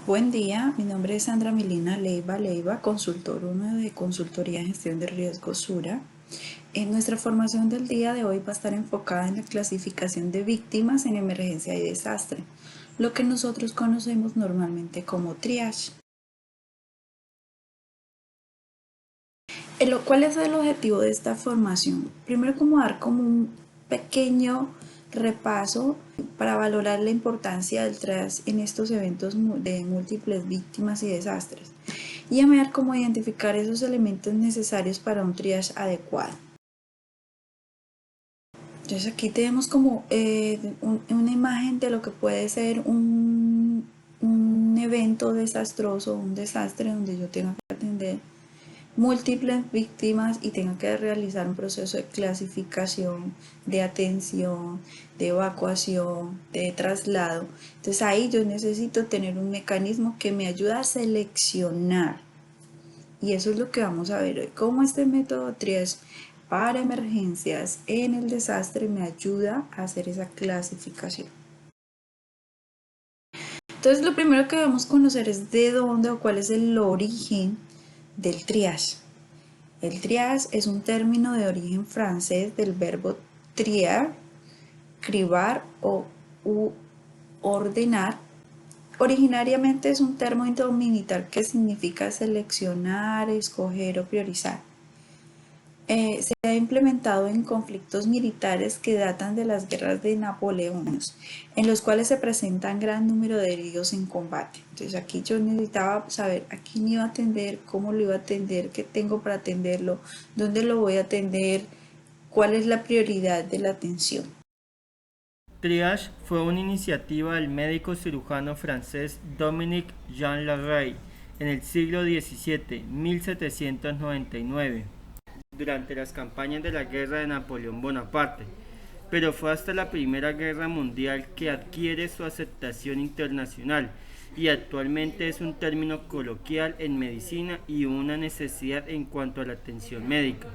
Buen día, mi nombre es Sandra Milena Leiva, consultor 1 de Consultoría en Gestión de Riesgos Sura. En nuestra formación del día de hoy va a estar enfocada en la clasificación de víctimas en emergencia y desastre, lo que nosotros conocemos normalmente como triage. ¿Cuál es el objetivo de esta formación? Primero, como dar como un pequeño repaso para valorar la importancia del triage en estos eventos de múltiples víctimas y desastres, y a ver cómo identificar esos elementos necesarios para un triage adecuado. Entonces aquí tenemos como una imagen de lo que puede ser un evento desastroso, un desastre donde yo tenga que atender múltiples víctimas y tenga que realizar un proceso de clasificación, de atención, de evacuación, de traslado. Entonces ahí yo necesito tener un mecanismo que me ayude a seleccionar, y eso es lo que vamos a ver hoy, cómo este método triage para emergencias en el desastre me ayuda a hacer esa clasificación. Entonces lo primero que debemos conocer es de dónde o cuál es el origen del triage. El triage es un término de origen francés del verbo trier, cribar o ordenar. Originariamente es un término militar que significa seleccionar, escoger o priorizar. Se ha implementado en conflictos militares que datan de las guerras de Napoleón, en los cuales se presentan gran número de heridos en combate. Entonces aquí yo necesitaba saber a quién iba a atender, cómo lo iba a atender, qué tengo para atenderlo, dónde lo voy a atender, cuál es la prioridad de la atención. Triage fue una iniciativa del médico cirujano francés Dominique Jean Larrey en el siglo XVII, 1799, durante las campañas de la guerra de Napoleón Bonaparte, pero fue hasta la Primera Guerra Mundial que adquiere su aceptación internacional y actualmente es un término coloquial en medicina y una necesidad en cuanto a la atención médica.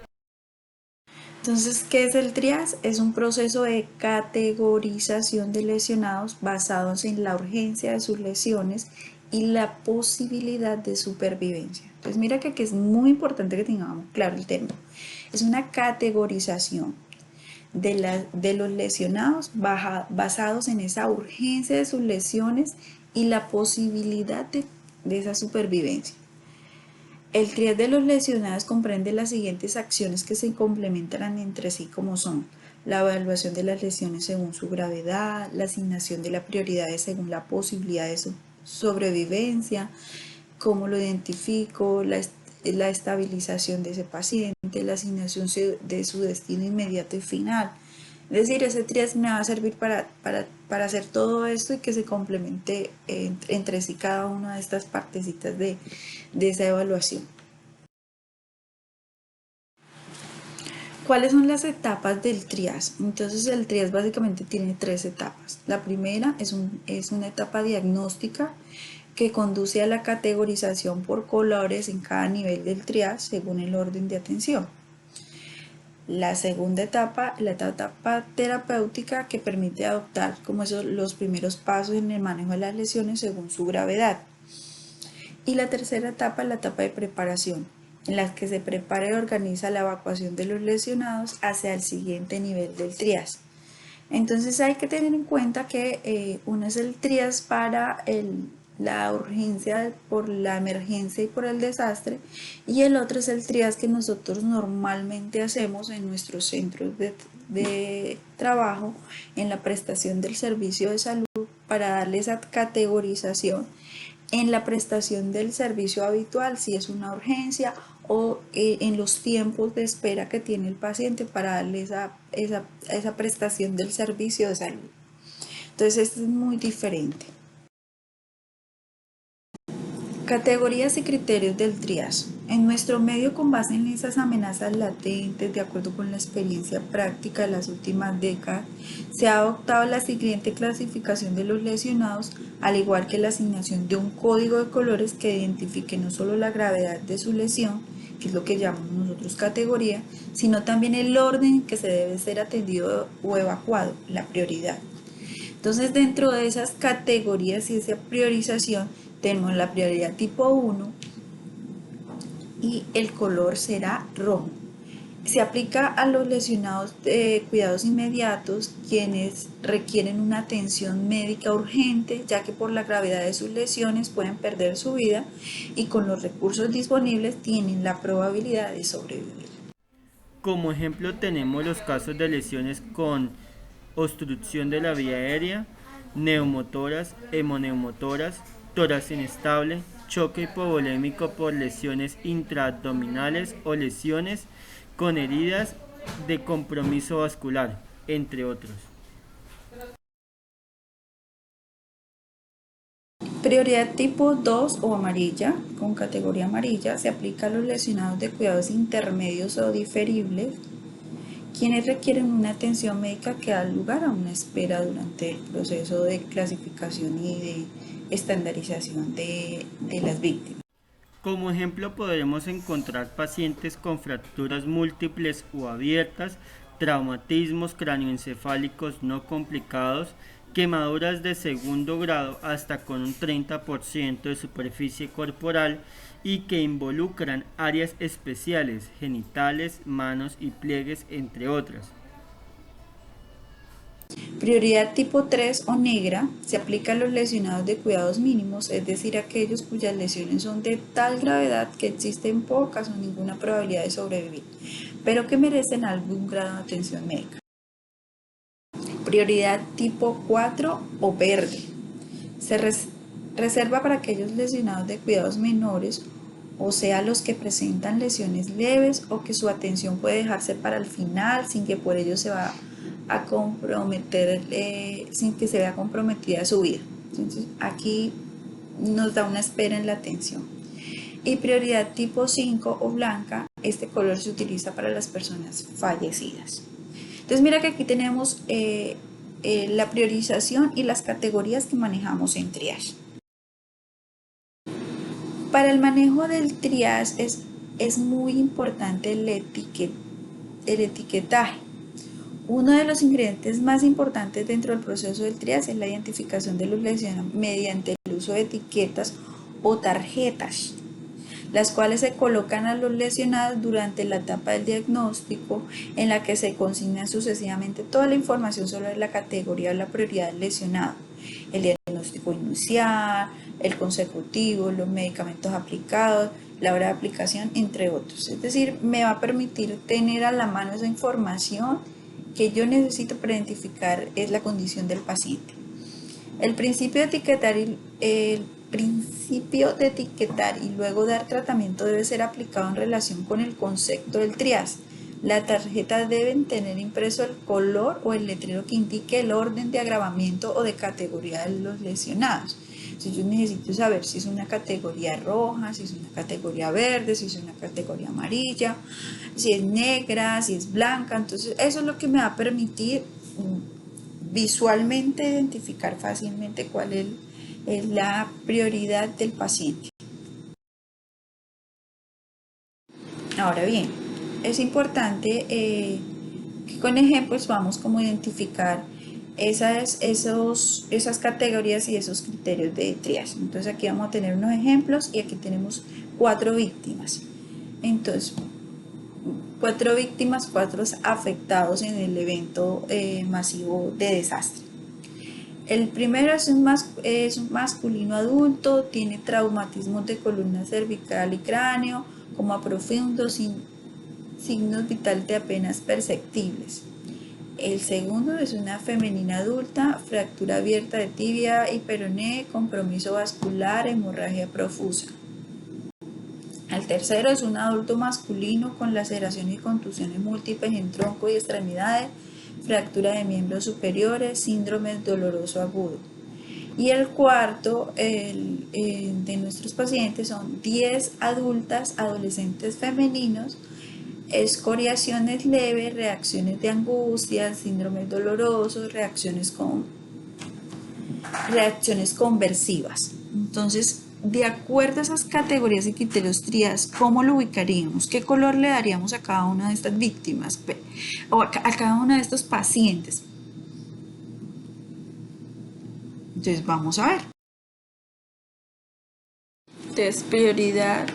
Entonces, ¿qué es el triage? Es un proceso de categorización de lesionados basados en la urgencia de sus lesiones y la posibilidad de supervivencia. Entonces, mira que aquí es muy importante que tengamos claro el término. Es una categorización de los lesionados basados en esa urgencia de sus lesiones y la posibilidad de esa supervivencia. El triage de los lesionados comprende las siguientes acciones que se complementan entre sí, como son la evaluación de las lesiones según su gravedad, la asignación de las prioridades según la posibilidad de su sobrevivencia, cómo lo identifico, la estabilización de ese paciente, la asignación de su destino inmediato y final. Es decir, ese triage me va a servir para hacer todo esto y que se complemente entre sí cada una de estas partecitas de esa evaluación. ¿Cuáles son las etapas del triage? Entonces el triage básicamente tiene tres etapas. La primera es una etapa diagnóstica que conduce a la categorización por colores en cada nivel del triage según el orden de atención. La segunda etapa, la etapa terapéutica, que permite adoptar como los primeros pasos en el manejo de las lesiones según su gravedad. Y la tercera etapa, la etapa de preparación, en la que se prepara y organiza la evacuación de los lesionados hacia el siguiente nivel del triage. Entonces hay que tener en cuenta que uno es el triage para la urgencia por la emergencia y por el desastre, y el otro es el triage que nosotros normalmente hacemos en nuestros centros de trabajo en la prestación del servicio de salud para darle esa categorización en la prestación del servicio habitual, si es una urgencia, o en los tiempos de espera que tiene el paciente para darle esa prestación del servicio de salud. Entonces esto es muy diferente. Categorías y criterios del triage. En nuestro medio, con base en esas amenazas latentes, de acuerdo con la experiencia práctica de las últimas décadas, se ha adoptado la siguiente clasificación de los lesionados, al igual que la asignación de un código de colores que identifique no solo la gravedad de su lesión, que es lo que llamamos nosotros categoría, sino también el orden en que se debe ser atendido o evacuado, la prioridad. Entonces, dentro de esas categorías y esa priorización, Tenemos la prioridad tipo 1 y el color será rojo. Se aplica a los lesionados de cuidados inmediatos, quienes requieren una atención médica urgente, ya que por la gravedad de sus lesiones pueden perder su vida y con los recursos disponibles tienen la probabilidad de sobrevivir. Como ejemplo tenemos los casos de lesiones con obstrucción de la vía aérea, neumotoras, hemoneumotoras, tórax inestable, choque hipovolémico por lesiones intraabdominales o lesiones con heridas de compromiso vascular, entre otros. Prioridad tipo 2 o amarilla, con categoría amarilla, se aplica a los lesionados de cuidados intermedios o diferibles, quienes requieren una atención médica que da lugar a una espera durante el proceso de clasificación y de estandarización de las víctimas. Como ejemplo podremos encontrar pacientes con fracturas múltiples o abiertas, traumatismos cráneoencefálicos no complicados, quemaduras de segundo grado hasta con un 30% de superficie corporal y que involucran áreas especiales, genitales, manos y pliegues, entre otras. Prioridad tipo 3 o negra se aplica a los lesionados de cuidados mínimos, es decir, aquellos cuyas lesiones son de tal gravedad que existen pocas o ninguna probabilidad de sobrevivir, pero que merecen algún grado de atención médica. Prioridad tipo 4 o verde se reserva para aquellos lesionados de cuidados menores, o sea, los que presentan lesiones leves o que su atención puede dejarse para el final sin que por ello se va a comprometer, sin que se vea comprometida su vida. Entonces aquí nos da una espera en la atención. Y prioridad tipo 5 o blanca, este color se utiliza para las personas fallecidas. Entonces mira que aquí tenemos la priorización y las categorías que manejamos en triage. Para el manejo del triage es muy importante el etiquetaje. Uno de los ingredientes más importantes dentro del proceso del triage es la identificación de los lesionados mediante el uso de etiquetas o tarjetas, las cuales se colocan a los lesionados durante la etapa del diagnóstico, en la que se consigna sucesivamente toda la información sobre la categoría o la prioridad del lesionado, el diagnóstico inicial, el consecutivo, los medicamentos aplicados, la hora de aplicación, entre otros. Es decir, me va a permitir tener a la mano esa información que yo necesito para identificar es la condición del paciente. El principio de etiquetar y luego dar tratamiento debe ser aplicado en relación con el concepto del triage. Las tarjetas deben tener impreso el color o el letrero que indique el orden de agravamiento o de categoría de los lesionados. Si yo necesito saber si es una categoría roja, si es una categoría verde, si es una categoría amarilla, si es negra, si es blanca, entonces eso es lo que me va a permitir visualmente identificar fácilmente cuál es la prioridad del paciente. Ahora bien, es importante que con ejemplos vamos como a identificar esas categorías y esos criterios de triage. Entonces aquí vamos a tener unos ejemplos y aquí tenemos 4 víctimas. Entonces, 4 víctimas, 4 afectados en el evento masivo de desastre. El primero es un masculino adulto, tiene traumatismos de columna cervical y cráneo, coma profundo, sin signos vitales de apenas perceptibles. El segundo es una femenina adulta, fractura abierta de tibia y peroné, compromiso vascular, hemorragia profusa. El tercero es un adulto masculino con laceraciones y contusiones múltiples en tronco y extremidades, fractura de miembros superiores, síndrome doloroso agudo. Y el cuarto de nuestros pacientes son 10 adultas, adolescentes femeninos, escoriaciones leves, reacciones de angustia, síndromes dolorosos, reacciones conversivas. Entonces, de acuerdo a esas categorías y criterios triage, ¿cómo lo ubicaríamos? ¿Qué color le daríamos a cada una de estas víctimas o a cada uno de estos pacientes? Entonces, vamos a ver. Entonces, prioridad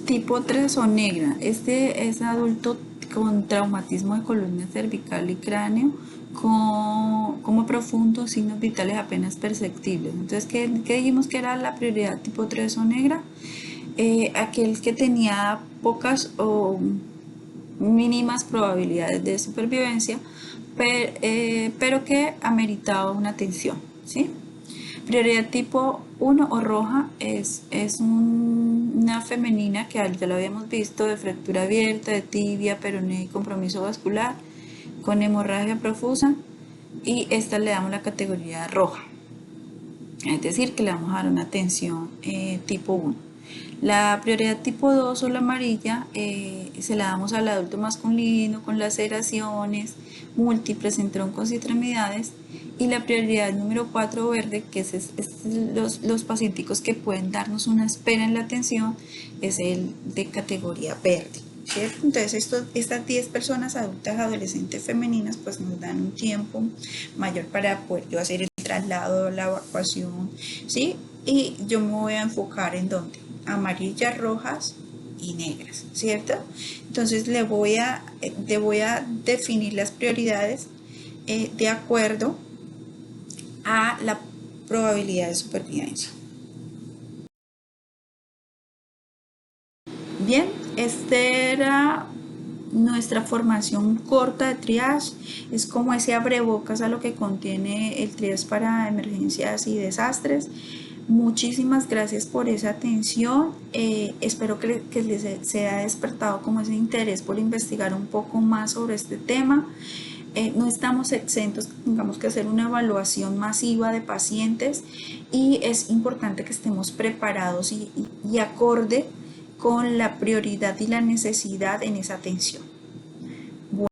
tipo 3 o negra. Este es adulto con traumatismo de columna cervical y cráneo, como profundos signos vitales apenas perceptibles. Entonces, ¿qué dijimos que era la prioridad tipo 3 o negra? Aquel que tenía pocas o mínimas probabilidades de supervivencia, pero que ameritaba una atención, ¿sí? Prioridad tipo 1 o roja una femenina que ya lo habíamos visto, de fractura abierta, de tibia, peroné y compromiso vascular, con hemorragia profusa, y esta le damos la categoría roja, es decir, que le vamos a dar una atención tipo 1. La prioridad tipo 2 o la amarilla se la damos al adulto masculino con laceraciones múltiples en troncos y extremidades. Y la prioridad número 4 verde, que es los pacientes que pueden darnos una espera en la atención, es el de categoría verde, ¿cierto? Entonces estas 10 personas adultas adolescentes femeninas pues nos dan un tiempo mayor para poder yo hacer el traslado, la evacuación, ¿sí? Y yo me voy a enfocar en dónde, amarillas, rojas y negras, ¿cierto? Entonces le voy a definir las prioridades de acuerdo a la probabilidad de supervivencia. Bien, esta era nuestra formación corta de triage. Es como ese abrebocas a lo que contiene el triage para emergencias y desastres. Muchísimas gracias por esa atención. Espero que les sea despertado como ese interés por investigar un poco más sobre este tema. No estamos exentos, tengamos que hacer una evaluación masiva de pacientes, y es importante que estemos preparados y acorde con la prioridad y la necesidad en esa atención.